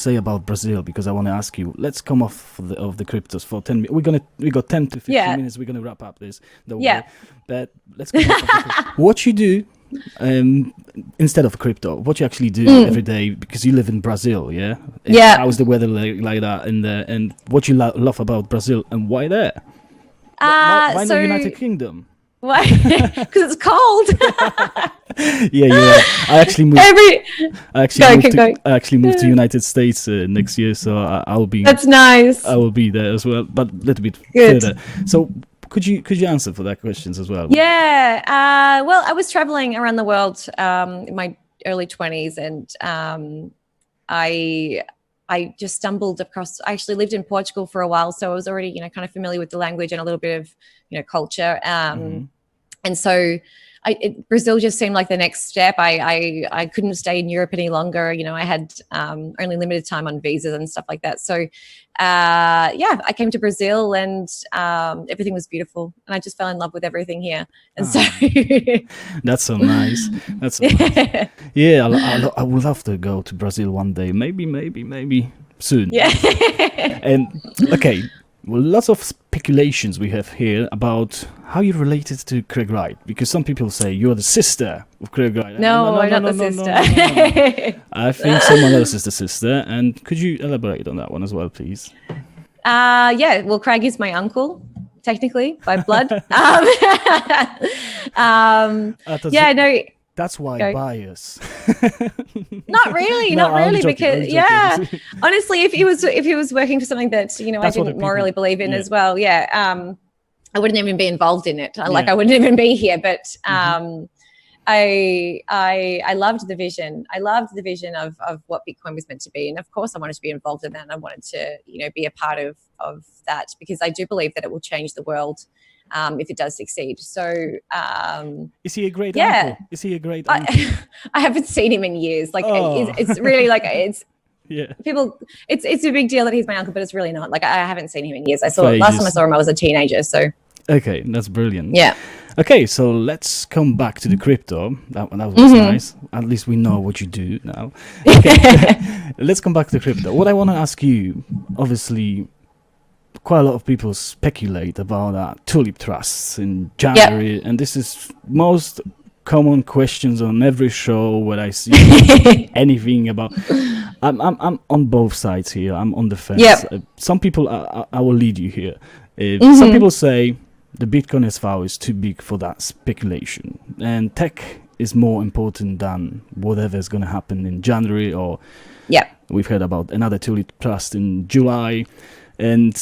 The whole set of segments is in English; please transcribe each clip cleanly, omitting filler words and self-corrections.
say about Brazil, because I want to ask you. Let's come off of the cryptos for 10 minutes. We got 10 to 15 minutes. We're gonna wrap up this. Don't worry. But let's come off of the what you do instead of crypto. What you actually do every day, because you live in Brazil, yeah. How's the weather like that? And what you love about Brazil, and why there? Why not United Kingdom? Why? Because it's cold. Yeah. I actually moved to United States next year, so I'll be. That's nice. I will be there as well, but a little bit further. So could you answer for that questions as well? Yeah. Well, I was traveling around the world in my early 20s, and I just stumbled across. I actually lived in Portugal for a while, so I was already, kind of familiar with the language and a little bit of, culture. And so Brazil just seemed like the next step. I couldn't stay in Europe any longer. I had only limited time on visas and stuff like that. So, I came to Brazil, and everything was beautiful. And I just fell in love with everything here. And so that's so nice. That's so nice. Yeah, I would love to go to Brazil one day. Maybe soon. Yeah. And okay. Well, lots of speculations we have here about how you're related to Craig Wright, because some people say you're the sister of Craig Wright. No, I'm not the sister. No. I think someone else is the sister. And could you elaborate on that one as well, please? Well, Craig is my uncle, technically, by blood. That's why bias. Not really, because honestly, if he was working for something that I didn't morally believe in as well, I wouldn't even be involved in it. I wouldn't even be here. But I loved the vision. I loved the vision of what Bitcoin was meant to be, and of course, I wanted to be involved in that. And I wanted to be a part of that, because I do believe that it will change the world. If it does succeed. So is he a great uncle? Is he a great uncle? I haven't seen him in years. It's really people, it's a big deal that he's my uncle, but it's really not. I haven't seen him in years. Last time I saw him, I was a teenager. So okay, that's brilliant. Yeah. Okay, so let's come back to the crypto. That was nice. At least we know what you do now. Okay. Let's come back to crypto. What I want to ask you, obviously, quite a lot of people speculate about tulip trusts in January, and this is most common questions on every show where I see anything about. I'm on both sides here. I'm on the fence. Some people, I will lead you here. Some people say the Bitcoin SV is too big for that speculation, and tech is more important than whatever is going to happen in January. Or we've heard about another tulip trust in July, and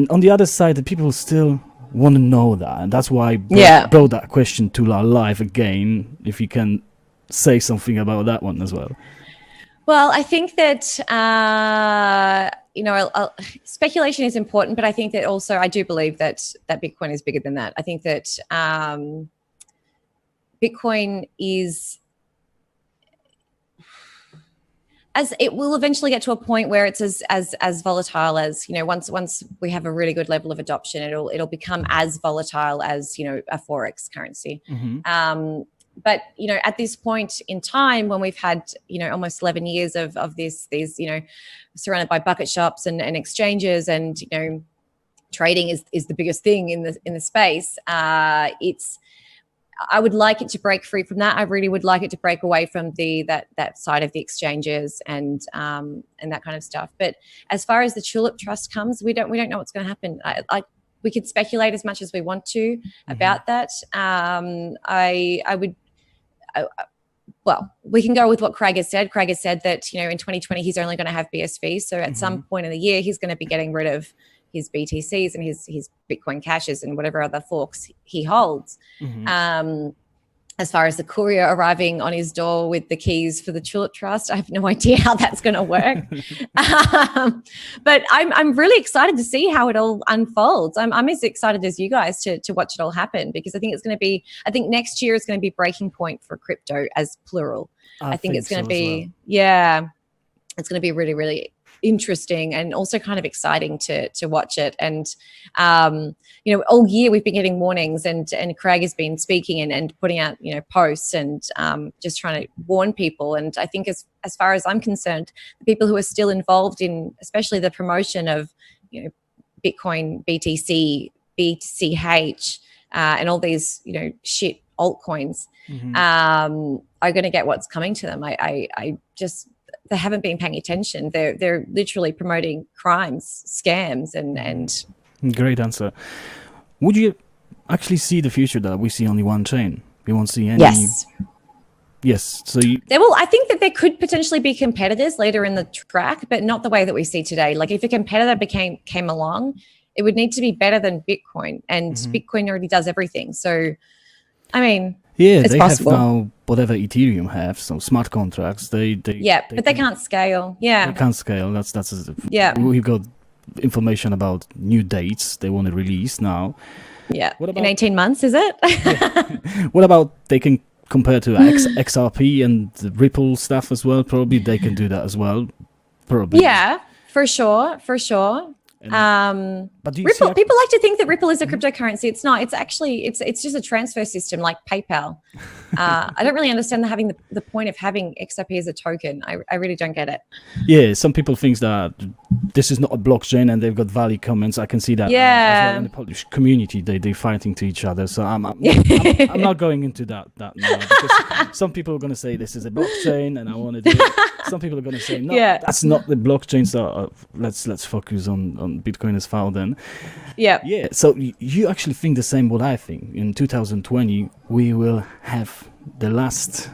on the other side, the people still want to know that. And that's why I brought that question to our live again, if you can say something about that one as well. Well, I think that, speculation is important, but I think that also I do believe that Bitcoin is bigger than that. I think that Bitcoin is... as it will eventually get to a point where it's as volatile as, once we have a really good level of adoption, it'll become as volatile as, a Forex currency. But, at this point in time, when we've had, almost 11 years of these, surrounded by bucket shops and exchanges, and, trading is the biggest thing in the space. I would like it to break free from that. I really would like it to break away from that side of the exchanges and that kind of stuff. But as far as the Tulip Trust comes, we don't know what's going to happen. We could speculate as much as we want to about that. We can go with what Craig has said. Craig has said that in 2020 he's only going to have BSV. So at some point in the year he's going to be getting rid of his BTCs and his Bitcoin Cashes and whatever other forks he holds. As far as the courier arriving on his door with the keys for the Tulip Trust, I have no idea how that's going to work. But I'm really excited to see how it all unfolds. I'm as excited as you guys to watch it all happen, because I think it's going to be, I think next year is going to be breaking point for crypto as plural. I think it's going to be, it's going to be really, really interesting and also kind of exciting to watch it. And you know, all year we've been getting warnings, and Craig has been speaking and putting out, you know, posts and just trying to warn people. And I think as far as I'm concerned, the people who are still involved in especially the promotion of, you know, Bitcoin, BTC, BCH, and all these, you know, shit altcoins, are going to get what's coming to them. I just, they haven't been paying attention. They're literally promoting crimes, scams, and. Great answer. Would you actually see the future that we see only one chain? We won't see any. Yes. Yes. So there will. I think that there could potentially be competitors later in the track, but not the way that we see today. Like if a competitor came along, it would need to be better than Bitcoin, and Bitcoin already does everything. So, I mean, yeah, it's they possible. have now whatever Ethereum have, so smart contracts. They can't scale. Yeah, they can't scale. That's yeah. We've got information about new dates they want to release now. Yeah, what about, in 18 months, is it? Yeah. What about they can compare to XRP and the Ripple stuff as well? Probably they can do that as well. Probably. Yeah, for sure. But do you Ripple, people like to think that Ripple is a cryptocurrency. It's not. It's actually it's just a transfer system like PayPal. I don't really understand having the point of having XRP as a token. I really don't get it. Yeah, some people think that this is not a blockchain, and they've got valid comments. I can see that. Yeah. As well in the Polish community, they're fighting to each other. So I'm not going into that now, because some people are going to say this is a blockchain, and I want to do it. Some people are going to say no, that's not the blockchain. So let's focus on Bitcoin as far then. Yeah. So you actually think the same what I think. In 2020, we will have the last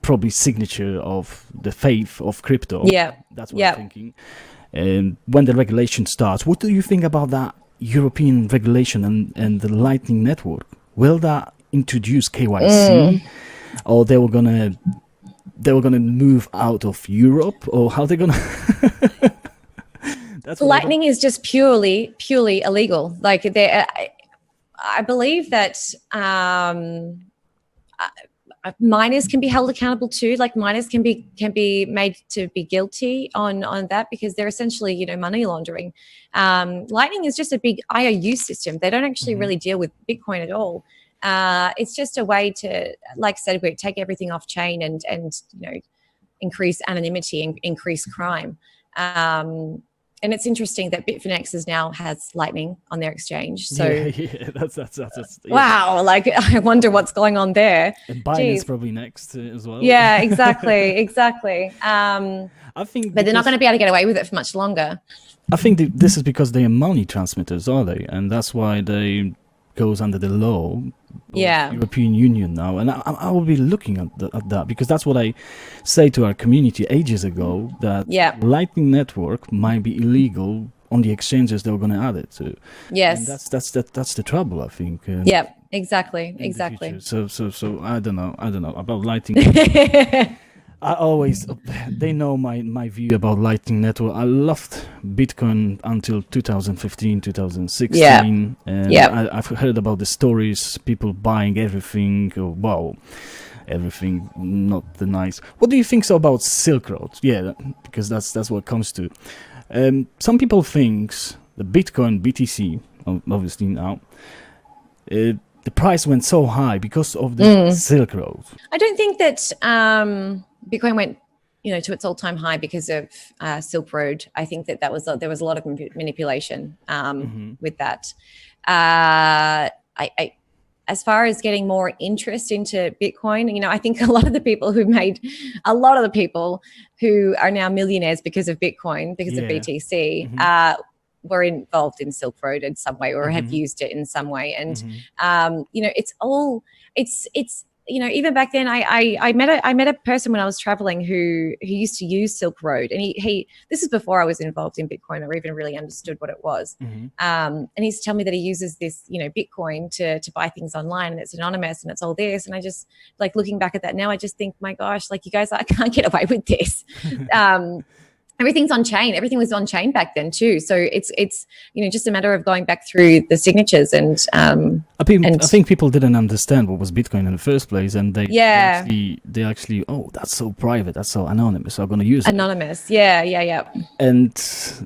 probably signature of the faith of crypto. Yeah. That's what I'm thinking. And when the regulation starts, what do you think about that European regulation and the Lightning Network? Will that introduce KYC, or they were gonna move out of Europe, or how they're gonna? Lightning is just purely illegal. Like I believe that miners can be held accountable too. Like miners can be made to be guilty on that, because they're essentially, you know, money laundering. Lightning is just a big IOU system. They don't actually really deal with Bitcoin at all. It's just a way to, like I said, we take everything off chain and you know, increase anonymity and increase crime. And it's interesting that Bitfinex now has Lightning on their exchange. So that's wow, like I wonder what's going on there. And Binance probably next as well. Yeah, exactly. I think, but they're not going to be able to get away with it for much longer. I think this is because they are money transmitters, are they? And that's why they goes under the law of European Union now. And I will be looking at that, because that's what I say to our community ages ago, that Lightning Network might be illegal on the exchanges they were going to add it to. Yes. And that's the trouble, I think. Exactly. So I don't know about Lightning. They know my view about Lightning Network. I loved Bitcoin until 2015, 2016. I've heard about the stories, people buying everything. Oh, wow, everything not the nice. What do you think about Silk Road? Yeah, because that's what it comes to. Some people think the Bitcoin, BTC, obviously now, the price went so high because of the Silk Road. I don't think that Bitcoin went, you know, to its all-time high because of Silk Road. I think that there was a lot of manipulation with that. As far as getting more interest into Bitcoin, you know, I think a lot of the people who are now millionaires because of Bitcoin, because of BTC, were involved in Silk Road in some way, or have used it in some way. And you know, it's you know, even back then, I met a person when I was traveling who used to use Silk Road, and he this is before I was involved in Bitcoin or even really understood what it was. And he used to tell me that he uses this, you know, Bitcoin to buy things online, and it's anonymous and it's all this. And I just, like, looking back at that now, I just think, my gosh, like, you guys, I can't get away with this. everything's on chain. Everything was on chain back then too. So it's just a matter of going back through the signatures and I think people didn't understand what was Bitcoin in the first place, and they actually, oh, that's so private, that's so anonymous, so I'm going to use it. Anonymous, yeah. And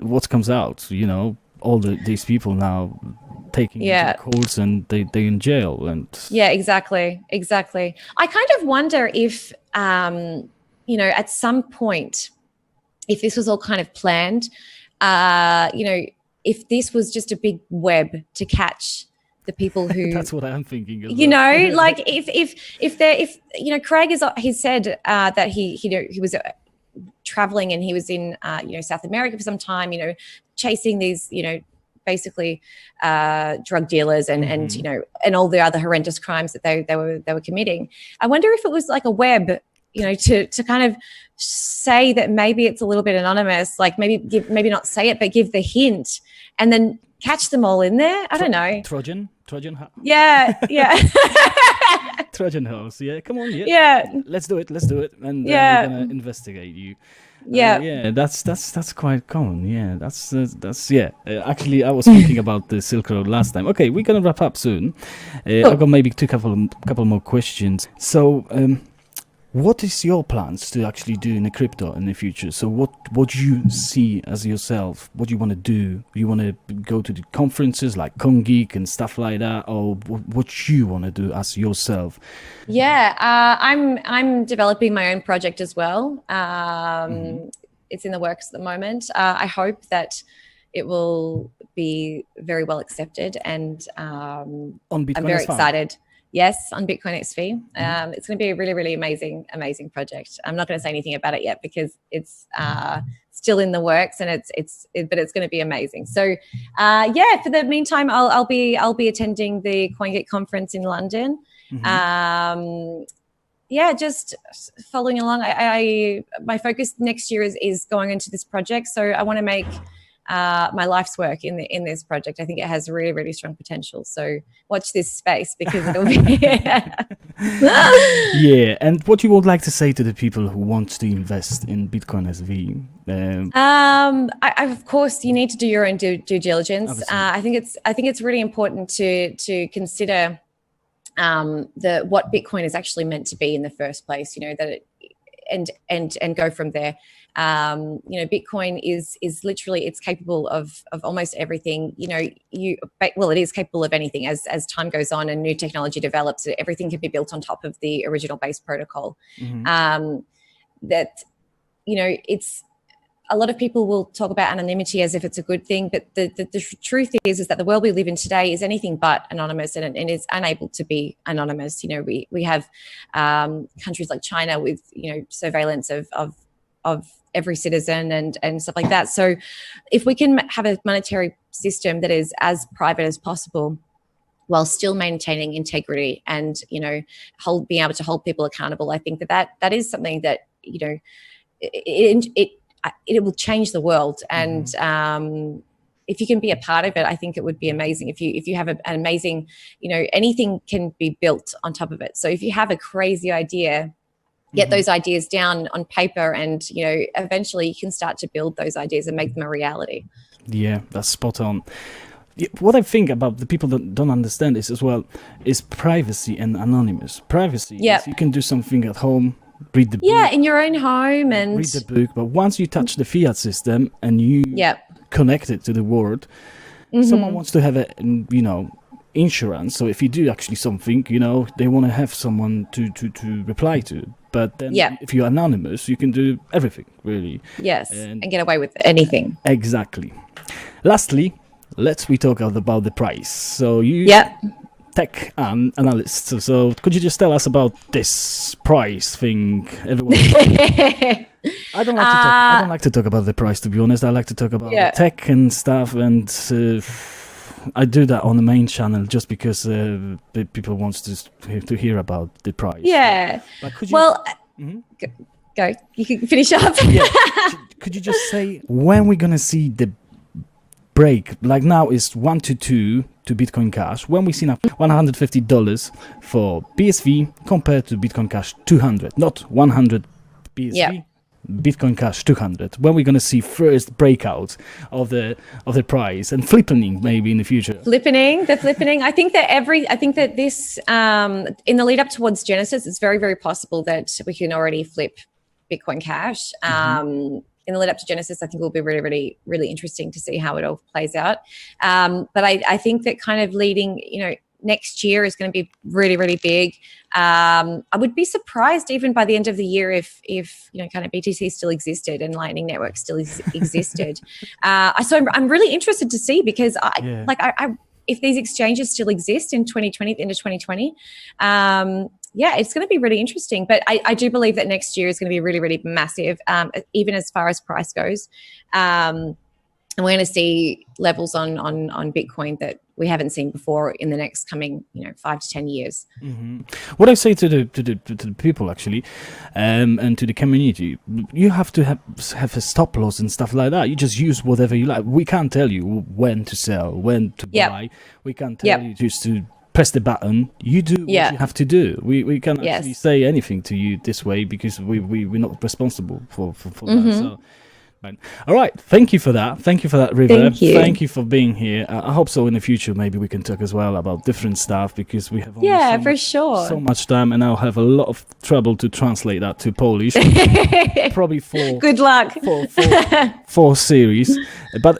what comes out, all these people now taking calls, and they're in jail. And exactly. I kind of wonder if at some point, if this was all kind of planned, if this was just a big web to catch the people who that's what I'm thinking as well. Like if Craig he said that he was traveling, and he was in South America for some time, chasing these basically drug dealers and all the other horrendous crimes that they were committing. I wonder if it was like a web, to kind of say that maybe it's a little bit anonymous, like maybe not say it, but give the hint, and then catch them all in there. I don't know. Trojan. Yeah. Trojan horse. Yeah, come on. Yeah. Let's do it. And we're gonna investigate you. That's quite common. Yeah, that's actually, I was thinking about the Silk Road last time. Okay, we're gonna wrap up soon. I've got maybe couple more questions. So, what is your plans to actually do in the crypto in the future? So what do you see as yourself? What do you want to do? You want to go to the conferences like ConGeek and stuff like that, or what you want to do as yourself? Yeah, I'm developing my own project as well. It's in the works at the moment. I hope that it will be very well accepted, and on Bitcoin, I'm very excited. Yes, on Bitcoin XV. It's going to be a really, really amazing project. I'm not going to say anything about it yet because it's still in the works, and but it's going to be amazing. So, for the meantime, I'll be attending the CoinGeek conference in London. Just following along. My focus next year is going into this project. So I want to make my life's work in this project. I think it has really, really strong potential. So watch this space, because it'll be Yeah. And what you would like to say to the people who want to invest in Bitcoin SV? Of course, you need to do your own due diligence. I think it's really important to consider what Bitcoin is actually meant to be in the first place. And go from there. Bitcoin is literally, it's capable of almost everything. It is capable of anything. As time goes on and new technology develops, everything can be built on top of the original base protocol. It's, a lot of people will talk about anonymity as if it's a good thing, but the truth is that the world we live in today is anything but anonymous, and is unable to be anonymous. We have countries like China with surveillance of every citizen and stuff like that. So if we can have a monetary system that is as private as possible, while still maintaining integrity and being able to hold people accountable, I think that is something that it will change the world. And if you can be a part of it, I think it would be amazing. If you have an amazing, anything can be built on top of it. So if you have a crazy idea, get those ideas down on paper, and eventually you can start to build those ideas and make them a reality. Yeah, that's spot on. What I think about the people that don't understand this as well is privacy and anonymous. Privacy is you can do something at home, read the book. Yeah, in your own home and read the book. But once you touch the fiat system and you connect it to the world, someone wants to have a insurance. So if you do actually something, they want to have someone to reply to. But then if you're anonymous, you can do everything, really. Yes, and get away with anything. Exactly. Lastly, we talk about the price. So you tech analyst. So could you just tell us about this price thing? Everyone. I don't like to talk about the price, to be honest. I like to talk about the tech and stuff, and I do that on the main channel just because people want to hear about the price. Yeah. Go. You can finish up. Could you just say when we're gonna see the break? Like now is 1 to 2 to Bitcoin Cash. When we see now $150 for BSV compared to Bitcoin Cash 200, not 100 BSV. Bitcoin Cash 200? When we're going to see first breakout of the price and flippening maybe in the future? The flippening. I think that this in the lead up towards Genesis, it's very, very possible that we can already flip Bitcoin Cash. In the lead up to Genesis, I think it will be really, really, really interesting to see how it all plays out. But I think that kind of leading, next year is going to be really, really big. I would be surprised even by the end of the year if kind of BTC still existed and Lightning Network still existed. So I'm really interested to see, because if these exchanges still exist in 2020, the end of 2020, it's going to be really interesting. But I do believe that next year is going to be really, really massive, even as far as price goes. And we're going to see levels on Bitcoin that we haven't seen before in the next coming 5 to 10 years. What I say to the people actually, and to the community, you have to have a stop loss and stuff like that. You just use whatever you like. We can't tell you when to sell, when to buy. We can't tell you just to press the button. You do what you have to do. We can't actually say anything to you this way, because we're not responsible for that. So. All right, thank you for that. Thank you for that, River. Thank you for being here. I hope so in the future maybe we can talk as well about different stuff, because we have only so much time, and I'll have a lot of trouble to translate that to Polish. Probably for good luck for series, but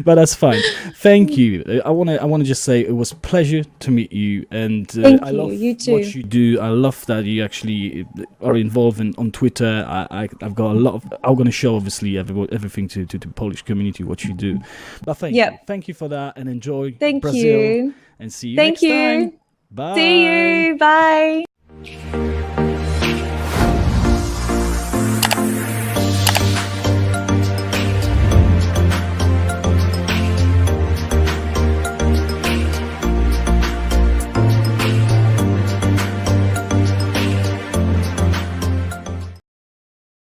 but that's fine. Thank you. I want to just say it was a pleasure to meet you, and I love what you do. I love that you actually are involved on Twitter. I've got I'm going to show obviously everything to the Polish community what you do. But thank you for that, and enjoy Brazil. And see you next time. Bye. See you. Bye.